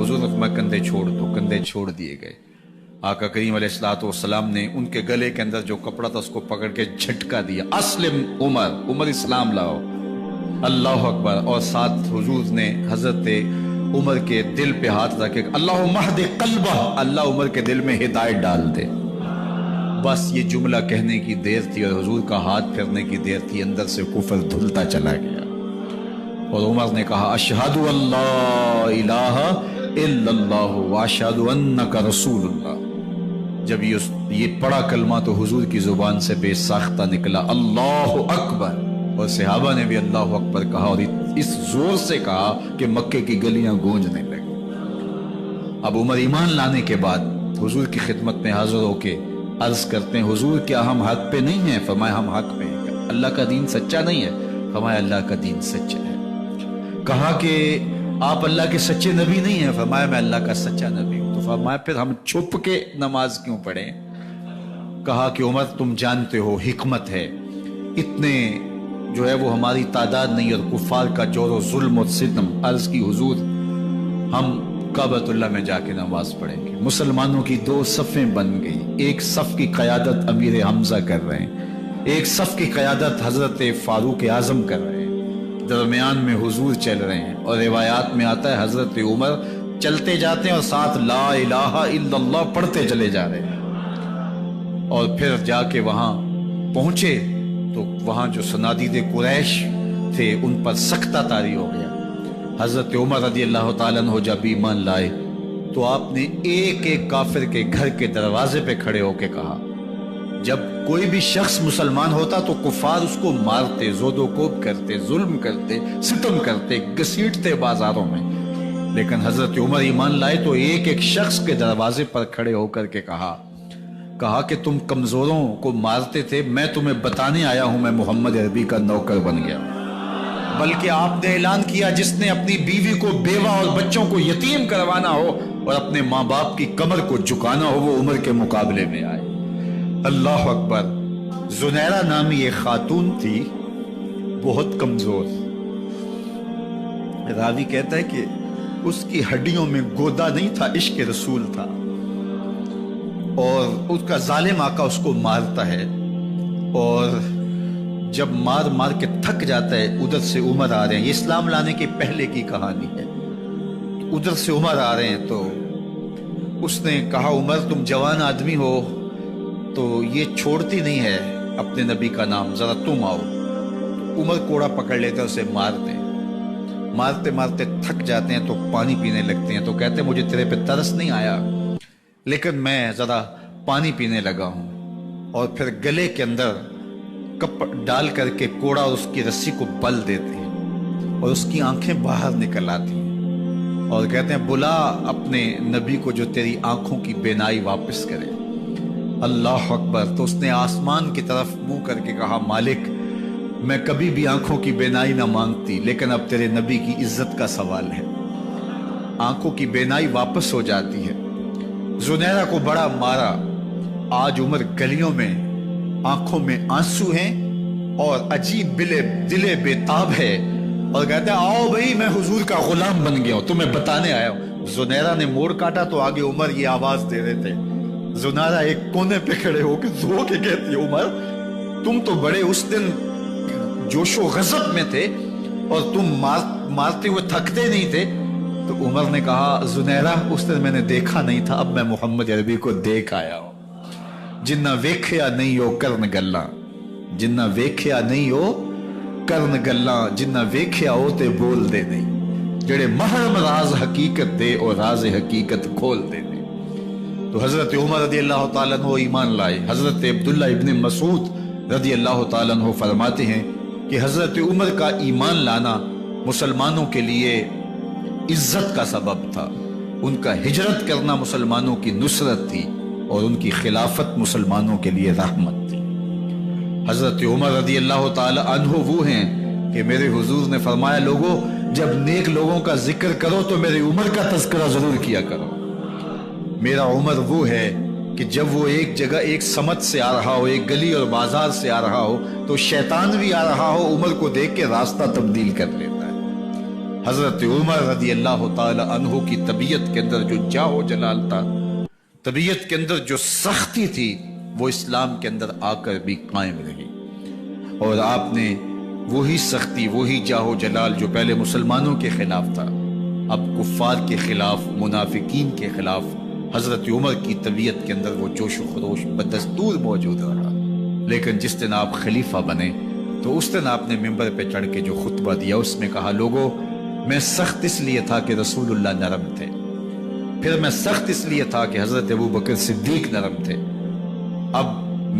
حضور نے فرمایا کندھے چھوڑ دو، کندھے چھوڑ دیے گئے۔ آقا کریم علیہ الصلوۃ والسلام نے ان کے گلے کے اندر جو کپڑا تھا اس کو پکڑ کے جھٹکا دیا، اسلم عمر، عمر اسلام لاؤ، اللہ اکبر۔ اور ساتھ حضور نے حضرت عمر کے دل پہ ہاتھ رکھے، اللہم اہد قلبہ، اللہ عمر کے دل میں ہدایت ڈال دے۔ بس یہ جملہ کہنے کی دیر تھی اور حضور کا ہاتھ پھرنے کی دیر تھی، اندر سے کفر دھلتا چلا گیا۔ اور عمر نے کہا اشہد اللہ الہ الا اللہ واشہد انک رسول اللہ۔ جب یہ پڑا کلمہ تو حضور کی زبان سے بے ساختہ نکلا اللہ اکبر، اور صحابہ نے بھی اللہ اکبر کہا، اور اس زور سے کہا کہ مکے کی گلیاں گونجنے لگی۔ اب عمر ایمان لانے کے بعد حضور کی خدمت میں حاضر ہو کے عرض کرتے ہیں حضور کیا ہم حق پہ نہیں ہیں؟ فرمایا ہم حق پہ ہیں۔ اللہ کا دین سچا نہیں ہے؟ فرمایا اللہ کا دین سچا ہے۔ کہا کہ آپ اللہ کے سچے نبی نہیں ہیں؟ فرمایا میں اللہ کا سچا نبی ہوں۔ تو فرمایا پھر ہم چھپ کے نماز کیوں پڑھیں؟ کہا کہ عمر تم جانتے ہو حکمت ہے، اتنے جو ہے وہ ہماری تعداد نہیں، اور کفار کا جور و ظلم و ستم۔ عرض کی حضور ہم کعبۃ اللہ میں جا کے نماز پڑھیں گے۔ مسلمانوں کی دو صفیں بن گئی، ایک صف کی قیادت امیر حمزہ کر رہے ہیں، ایک صف کی قیادت حضرت فاروق اعظم کر رہے ہیں، درمیان میں حضور چل رہے ہیں، اور روایات میں آتا ہے حضرت عمر چلتے جاتے ہیں اور ساتھ لا الہ الا اللہ پڑھتے چلے جا رہے ہیں۔ اور پھر جا کے وہاں پہنچے تو وہاں جو صنادید قریش تھے ان پر سختہ طاری ہو گیا۔ حضرت عمر رضی اللہ تعالیٰ عنہ جب ایمان لائے تو آپ نے ایک ایک کافر کے گھر کے دروازے پہ کھڑے ہو کے کہا، جب کوئی بھی شخص مسلمان ہوتا تو کفار اس کو مارتے، زود و کوب کرتے، ظلم کرتے، ستم کرتے، گھسیٹتے بازاروں میں، لیکن حضرت عمر ایمان لائے تو ایک ایک شخص کے دروازے پر کھڑے ہو کر کے کہا کہ تم کمزوروں کو مارتے تھے، میں تمہیں بتانے آیا ہوں میں محمد عربی کا نوکر بن گیا۔ بلکہ آپ نے اعلان کیا جس نے اپنی بیوی کو، بیوہ اور بچوں کو یتیم کروانا ہو اور اپنے ماں باپ کی کمر کو جھکانا ہو وہ عمر کے مقابلے میں آئے۔ اللہ اکبر۔ زنیرہ نامی ایک خاتون تھی، بہت کمزور، راوی کہتا ہے کہ اس کی ہڈیوں میں گودا نہیں تھا، عشق رسول تھا، اور اس کا ظالم آقا اس کو مارتا ہے، اور جب مار کے تھک جاتا ہے ادھر سے عمر آ رہے ہیں، یہ اسلام لانے کے پہلے کی کہانی ہے، ادھر سے عمر آ رہے ہیں تو اس نے کہا عمر تم جوان آدمی ہو تو یہ چھوڑتی نہیں ہے اپنے نبی کا نام، ذرا تم آؤ۔ تو عمر کوڑا پکڑ لیتے اسے مارتے مارتے تھک جاتے ہیں تو پانی پینے لگتے ہیں، تو کہتے ہیں مجھے تیرے پہ ترس نہیں آیا لیکن میں ذرا پانی پینے لگا ہوں، اور پھر گلے کے اندر کپ ڈال کر کے کوڑا اس کی رسی کو بل دیتے ہیں اور اس کی آنکھیں باہر نکل آتی ہیں، اور کہتے ہیں بلا اپنے نبی کو جو تیری آنکھوں کی بینائی واپس کرے۔ اللہ اکبر۔ تو اس نے آسمان کی طرف منہ کر کے کہا مالک میں کبھی بھی آنکھوں کی بینائی نہ مانگتی، لیکن اب تیرے نبی کی عزت کا سوال ہے۔ آنکھوں کی بینائی واپس ہو جاتی ہے۔ زنیرہ کو بڑا مارا۔ آج عمر گلیوں میں آنکھوں میں آنسو ہیں اور عجیب دلے بےتاب ہے، اور کہتے ہیں آؤ بھئی میں حضور کا غلام بن گیا ہوں، تمہیں بتانے آیا ہوں۔ زنیرہ نے موڑ کاٹا تو آگے عمر یہ آواز دے رہے تھے۔ زنیرہ ایک کونے پہ کھڑے ہو کے رو کے کہتی ہے عمر تم تو بڑے اس دن جوش و غضب میں تھے اور تم مارتے ہوئے تھکتے نہیں تھے۔ تو عمر نے کہا زنیرہ اس دن میں نے دیکھا نہیں تھا، اب میں محمد عربی کو دیکھ آیا ہوں۔ جنہ ویکھیا نہیں ہو کرن گلاں، جنہ ویکھیا نہیں ہو کرن گلاں، جنہ ویکھیا ہو تے بول دے نہیں، جڑے محرم راز حقیقت دے اور راز حقیقت کھول دے نہیں۔ تو حضرت عمر رضی اللہ تعالیٰ عنہ ایمان لائے۔ حضرت عبداللہ ابن مسعود رضی اللہ تعالیٰ عنہ فرماتے ہیں کہ حضرت عمر کا ایمان لانا مسلمانوں کے لیے عزت کا سبب تھا، ان کا ہجرت کرنا مسلمانوں کی نصرت تھی، اور ان کی خلافت مسلمانوں کے لیے رحمت تھی۔ حضرت عمر رضی اللہ تعالی عنہ وہ ہیں کہ میرے حضور نے فرمایا لوگوں جب نیک لوگوں کا ذکر کرو تو میرے عمر کا تذکرہ ضرور کیا کرو۔ میرا عمر وہ ہے کہ جب وہ ایک جگہ ایک سمت سے آ رہا ہو، ایک گلی اور بازار سے آ رہا ہو تو شیطان بھی آ رہا ہو، عمر کو دیکھ کے راستہ تبدیل کر لیتا ہے۔ حضرت عمر رضی اللہ تعالی عنہ کی طبیعت کے اندر جو جاہ و جلال تھا، طبیعت کے اندر جو سختی تھی، وہ اسلام کے اندر آ کر بھی قائم رہی۔ اور آپ نے وہی سختی، وہی جاہ و جلال جو پہلے مسلمانوں کے خلاف تھا، اب کفار کے خلاف، منافقین کے خلاف حضرت عمر کی طبیعت کے اندر وہ جوش و خروش بدستور موجود رہا۔ لیکن جس دن آپ خلیفہ بنے تو اس دن آپ نے ممبر پہ چڑھ کے جو خطبہ دیا، اس میں کہا، لوگوں میں سخت اس لیے تھا کہ رسول اللہ نرم تھے، پھر میں سخت اس لیے تھا کہ حضرت ابو بکر صدیق نرم تھے، اب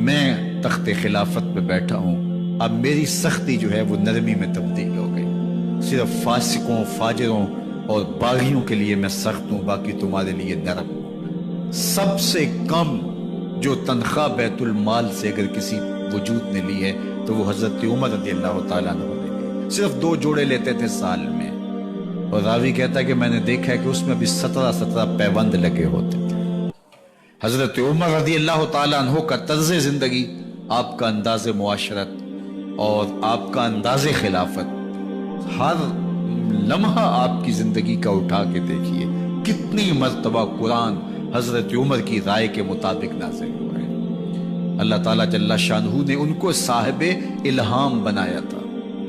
میں تخت خلافت پہ بیٹھا ہوں، اب میری سختی جو ہے وہ نرمی میں تبدیل ہو گئی، صرف فاسقوں، فاجروں اور باغیوں کے لیے میں سخت ہوں، باقی تمہارے لیے نرم ہوں۔ سب سے کم جو تنخواہ بیت المال سے اگر کسی وجود نے لی ہے تو وہ حضرت عمر رضی اللہ تعالیٰ عنہ نے لی، صرف 2 جوڑے لیتے تھے سال میں، اور راوی کہتا ہے کہ میں نے دیکھا ہے کہ اس میں بھی 17 پیوند لگے ہوتے تھے۔ حضرت عمر رضی اللہ تعالیٰ عنہ کا طرز زندگی، آپ کا انداز معاشرت اور آپ کا انداز خلافت، ہر لمحہ آپ کی زندگی کا اٹھا کے دیکھیے کتنی مرتبہ قرآن حضرت عمر کی رائے کے مطابق نازل ہوا ہے۔ اللہ تعالیٰ جل شانہ نے ان کو صاحب الہام بنایا تھا۔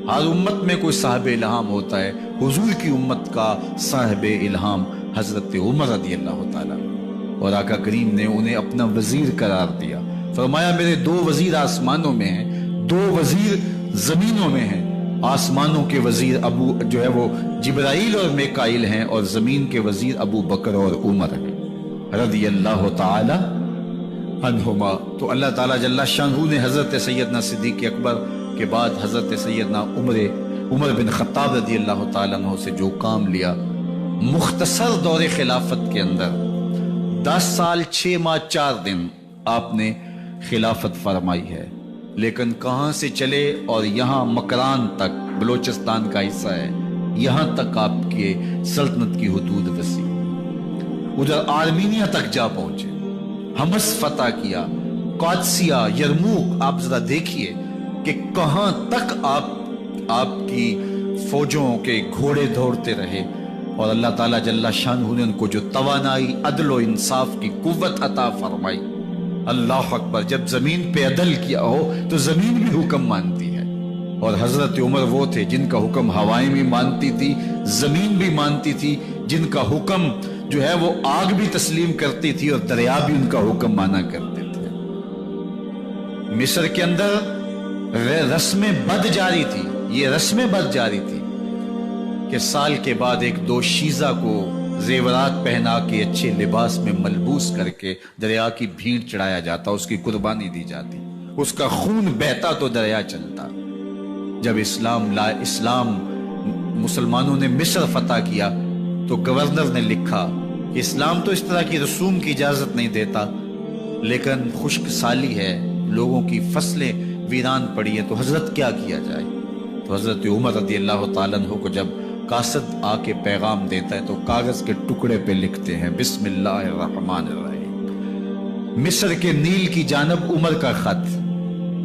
ہر امت میں کوئی صاحب الہام ہوتا ہے، حضور کی امت کا صاحب الہام حضرت عمر رضی اللہ تعالیٰ، اور آقا کریم نے انہیں اپنا وزیر قرار دیا۔ فرمایا میرے 2 وزیر آسمانوں میں ہیں، 2 وزیر زمینوں میں ہیں۔ آسمانوں کے وزیر ابو جو ہے وہ جبرائیل اور میکائیل ہیں، اور زمین کے وزیر ابو بکر اور عمر ہیں رضی اللہ تعالی عنہما۔ تو اللہ تعالیٰ جل شانہ نے حضرت سیدنا صدیق اکبر کے بعد حضرت سیدنا عمر بن خطاب رضی اللہ تعالیٰ عنہ سے جو کام لیا، مختصر دور خلافت کے اندر 10 سال 6 ماہ 4 دن آپ نے خلافت فرمائی ہے، لیکن کہاں سے چلے اور یہاں مکران تک، بلوچستان کا حصہ ہے، یہاں تک آپ کے سلطنت کی حدود وسیع، ادھر آرمینیا تک جا پہنچے، حمص فتح کیا، قادسیہ، یرموک۔ آپ ذرا دیکھیے کہ کہاں تک آپ کی فوجوں کے گھوڑے دوڑتے رہے، اور اللہ تعالیٰ جل شانہ نے ان کو جو توانائی، عدل و انصاف کی قوت عطا فرمائی۔ اللہ اکبر، جب زمین پہ عدل کیا ہو تو زمین بھی حکم مانتی ہے، اور حضرت عمر وہ تھے جن کا حکم ہوائیں بھی مانتی تھی، زمین بھی مانتی تھی، جن کا حکم جو ہے وہ آگ بھی تسلیم کرتی تھی اور دریا بھی ان کا حکم مانا کرتے تھے۔ مصر کے اندر رسم بد جاری تھی، یہ رسم بد جاری تھی کہ سال کے بعد 1-2 شیزہ کو زیورات پہنا کے اچھے لباس میں ملبوس کر کے دریا کی بھیڑ چڑھایا جاتا، اس کی قربانی دی جاتی، اس کا خون بہتا تو دریا چلتا۔ جب اسلام مسلمانوں نے مصر فتح کیا تو گورنر نے لکھا کہ اسلام تو اس طرح کی رسوم کی اجازت نہیں دیتا، لیکن خشک سالی ہے، لوگوں کی فصلیں ویران پڑی ہے، تو حضرت کیا کیا جائے؟ تو حضرت عمر رضی اللہ تعالیٰ عنہ کو جب قاصد آ کے پیغام دیتا ہے تو کاغذ کے ٹکڑے پہ لکھتے ہیں بسم اللہ الرحمن الرحیم، مصر کے نیل کی جانب عمر کا خط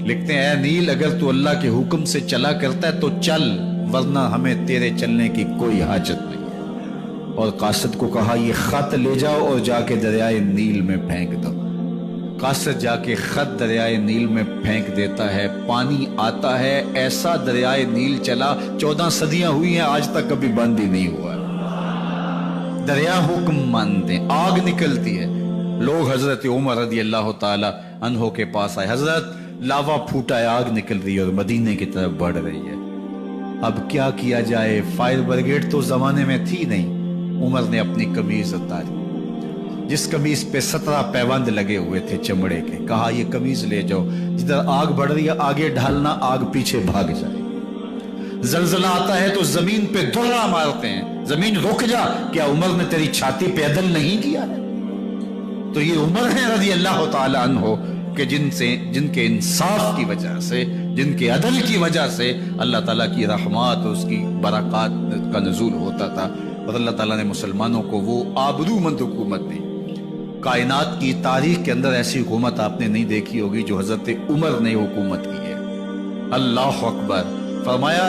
لکھتے ہیں، اے نیل اگر تو اللہ کے حکم سے چلا کرتا ہے تو چل، ورنہ ہمیں تیرے چلنے کی کوئی حاجت نہیں ہے۔ اور قاصد کو کہا یہ خط لے جاؤ اور جا کے دریائے نیل میں پھینک دو۔ قاصد جا کے خط دریائے نیل میں پھینک دیتا ہے، پانی آتا ہے، ایسا دریائے نیل چلا 14 صدیاں ہوئی ہیں آج تک کبھی بند ہی نہیں ہوا۔ دریا حکم مانتے، آگ نکلتی ہے۔ لوگ حضرت عمر رضی اللہ تعالی عنہ کے پاس آئے، حضرت لاوا پھوٹا ہے، آگ نکل رہی ہے اور مدینے کی طرف بڑھ رہی ہے، اب کیا کیا جائے؟ فائر بریگیڈ تو زمانے میں تھی نہیں۔ عمر نے اپنی قمیض اتاری، جس قمیض پہ 17 پیوند لگے ہوئے تھے چمڑے کے، کہا یہ قمیض لے جاؤ، جدھر آگ بڑھ رہی ہے آگے ڈھالنا، آگ پیچھے بھاگ جائے۔ زلزلہ آتا ہے تو زمین پہ دھڑا مارتے ہیں، زمین رک جا، کیا عمر نے تیری چھاتی پہ عدل نہیں کیا ہے؟ تو یہ عمر ہے رضی اللہ تعالی عنہ کہ جن کے انصاف کی وجہ سے، جن کے عدل کی وجہ سے اللہ تعالیٰ کی رحمات اور اس کی برکات کا نزول ہوتا تھا، اور اللہ تعالیٰ نے مسلمانوں کو وہ آبرومند حکومت دی۔ کائنات کی تاریخ کے اندر ایسی حکومت آپ نے نہیں دیکھی ہوگی جو حضرت عمر نے حکومت کی ہے۔ اللہ اکبر۔ فرمایا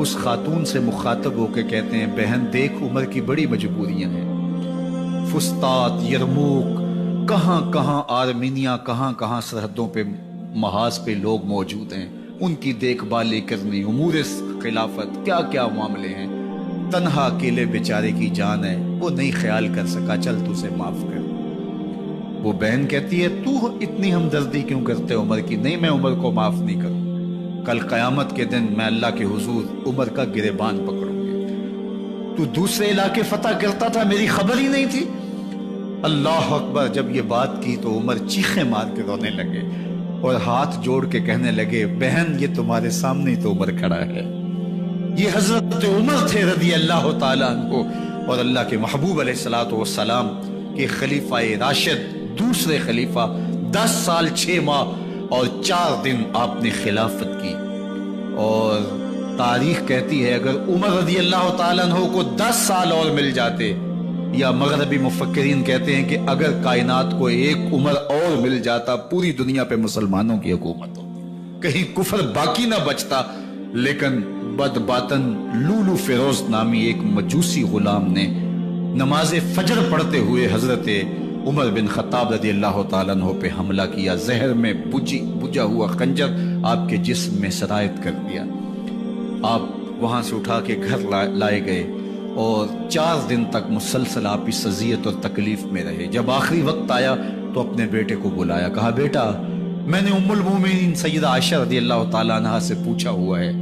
اس خاتون سے مخاطب ہو کے کہتے ہیں بہن دیکھ عمر کی بڑی مجبوریاں ہیں، فسطاط، یرموک، کہاں کہاں آرمینیا، کہاں کہاں سرحدوں پہ محاذ پہ لوگ موجود ہیں، ان کی دیکھ بھال کرنی، امور خلافت، کیا کیا معاملے ہیں، تنہا اکیلے بیچارے کی جان ہے، وہ نہیں خیال کر سکا، چل تو اسے معاف کر۔ وہ بہن کہتی ہے تو اتنی ہمدردی کیوں کرتے عمر کی؟ نہیں، میں عمر کو معاف نہیں کروں، کل قیامت کے دن میں اللہ کے حضور عمر کا گریبان پکڑوں گی، تو دوسرے علاقے فتح کرتا تھا، میری خبر ہی نہیں تھی۔ اللہ اکبر۔ جب یہ بات کی تو عمر چیخیں مار کے رونے لگے اور ہاتھ جوڑ کے کہنے لگے بہن یہ تمہارے سامنے ہی تو عمر کھڑا ہے، یہ حضرت عمر تھے رضی اللہ تعالیٰ عنہ، اور اللہ کے محبوب علیہ الصلوۃ والسلام کے خلیفہ راشد، دوسرے خلیفہ، 10 سال 6 ماہ اور 4 دن آپ نے خلافت کی۔ اور تاریخ کہتی ہے اگر عمر رضی اللہ تعالیٰ عنہ کو 10 سال اور مل جاتے، یا مغربی مفکرین کہتے ہیں کہ اگر کائنات کو ایک عمر اور مل جاتا، پوری دنیا پہ مسلمانوں کی حکومت ہوتی، کہیں کفر باقی نہ بچتا۔ لیکن بد باطن لولو فیروز نامی ایک مجوسی غلام نے نماز فجر پڑھتے ہوئے حضرت عمر بن خطاب رضی اللہ تعالیٰ عنہ پہ حملہ کیا، زہر میں بجھا ہوا خنجر آپ کے جسم میں سرایت کر دیا۔ آپ وہاں سے اٹھا کے گھر لائے گئے اور 4 دن تک مسلسل آپ اس اذیت اور تکلیف میں رہے۔ جب آخری وقت آیا تو اپنے بیٹے کو بلایا، کہا بیٹا میں نے ام المومنین سیدہ عائشہ رضی اللہ تعالیٰ عنہ سے پوچھا ہوا ہے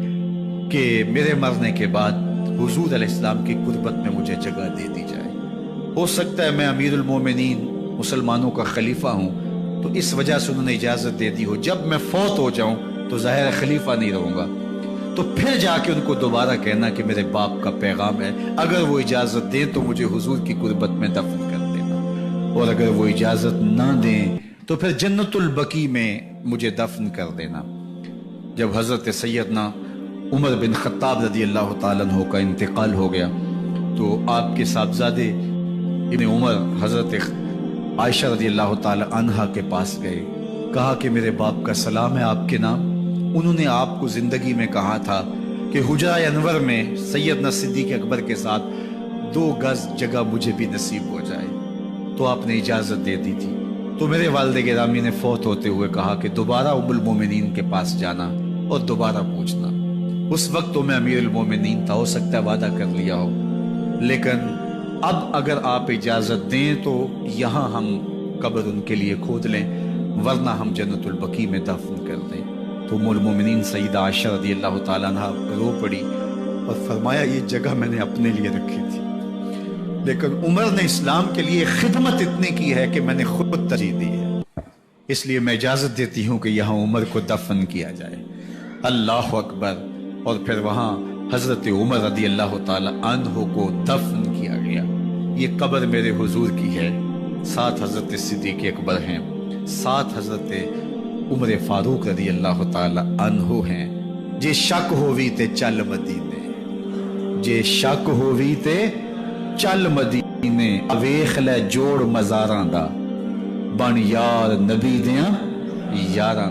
کہ میرے مرنے کے بعد حضور علیہ السلام کی قربت میں مجھے جگہ دے دی جائے، ہو سکتا ہے میں امیر المومنین مسلمانوں کا خلیفہ ہوں تو اس وجہ سے انہوں نے اجازت دے دی ہو، جب میں فوت ہو جاؤں تو ظاہر خلیفہ نہیں رہوں گا، تو پھر جا کے ان کو دوبارہ کہنا کہ میرے باپ کا پیغام ہے، اگر وہ اجازت دیں تو مجھے حضور کی قربت میں دفن کر دینا، اور اگر وہ اجازت نہ دیں تو پھر جنت البقیع میں مجھے دفن کر دینا۔ جب حضرت سیدنا عمر بن خطاب رضی اللہ تعالیٰ عنہ کا انتقال ہو گیا تو آپ کے صاحبزادے ابن عمر حضرت عائشہ رضی اللہ تعالیٰ عنہ کے پاس گئے، کہا کہ میرے باپ کا سلام ہے آپ کے نام، انہوں نے آپ کو زندگی میں کہا تھا کہ حجرہ انور میں سیدنا صدیق اکبر کے ساتھ 2 گز جگہ مجھے بھی نصیب ہو جائے، تو آپ نے اجازت دے دی تھی۔ تو میرے والد گرامی نے فوت ہوتے ہوئے کہا کہ دوبارہ ام المومنین کے پاس جانا اور دوبارہ پوچھنا۔ اس وقت تو میں امیر المومنین تھا، ہو سکتا ہے وعدہ کر لیا ہو، لیکن اب اگر آپ اجازت دیں تو یہاں ہم قبر ان کے لیے کھود لیں، ورنہ ہم جنت البقیع میں دفن کر دیں۔ تو ام المومنین سیدہ عائشہ رضی اللہ تعالیٰ عنہ رو پڑی اور فرمایا یہ جگہ میں نے اپنے لیے رکھی تھی، لیکن عمر نے اسلام کے لیے خدمت اتنی کی ہے کہ میں نے خود ترجیح دی ہے، اس لیے میں اجازت دیتی ہوں کہ یہاں عمر کو دفن کیا جائے۔ اللہ اکبر۔ اور پھر وہاں حضرت عمر رضی اللہ تعالیٰ عنہ کو دفن کیا گیا۔ یہ قبر میرے حضور کی ہے، 7 حضرت صدیق اکبر ہیں، 7 حضرت عمر فاروق رضی اللہ تعالیٰ عنہ ہیں۔ جے شک ہووی تے چل مدینے، جے شک ہووی تے چل مدینے، ویکھ لے جوڑ مزاراں دا، بن یار نبی دیاں یاراں۔